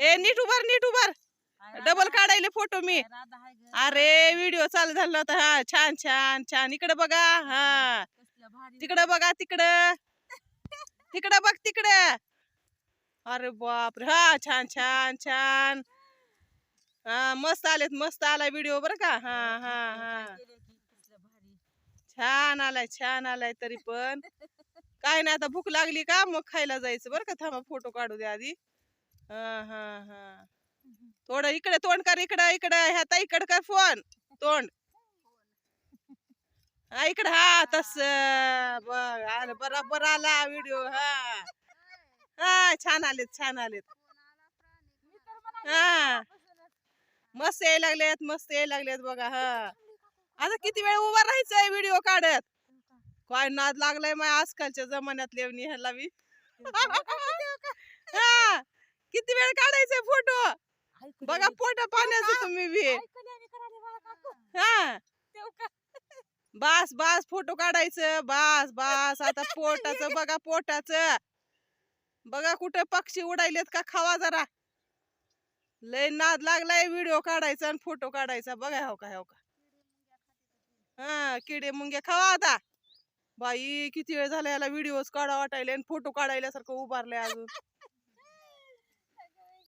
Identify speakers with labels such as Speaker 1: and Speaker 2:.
Speaker 1: ए नीट उभार नीट उभार double काढायले photo मी अरे व्हिडिओ चालू झाला होता हा छान छान छान इकडे बघा हा तिकडे बघा तिकडं तिकडं बघ तिकडं अरे बापरे हा छान छान छान हा मस्त आलेत मस्त आलाय व्हिडिओ बरं का हा हा हा छान आलाय तरी पण काय नाही आता भूक लागली का मग खायला जायचं बरं का थांबा फोटो काढू दे आधी हा हा हा थोडं इकडे तोंड कर इकडं इकडं ह्या ताईकडे कर फोन तोंड हा इकडे हा तस बघ आलं बरोबर आला व्हिडिओ हा हा छान आलेत हा मस्त यायला लागलेत बघा हा आता किती वेळ उभा राहायचंय व्हिडिओ काढत काय नाद लागलाय माझ्या आजकालच्या जमान्यात लेवणी ह्याला बी हा किती वेळ काढायचंय फोटो बघा पोटा पाण्याचं तुम्ही बी हा बास बास फोटो काढायचं बास बास आता पोटाचं बघा पोटाचं बघा कुठे पक्षी उडायलेत का खावा जरा लय नाद लागलाय व्हिडिओ काढायचा आणि फोटो काढायचा बघा हो का हा किडे मुंगे खावा आता बाई किती वेळ झाला याला व्हिडिओज काढा वाटायले आणि फोटो काढायल्यासारखं उभारलंय अजून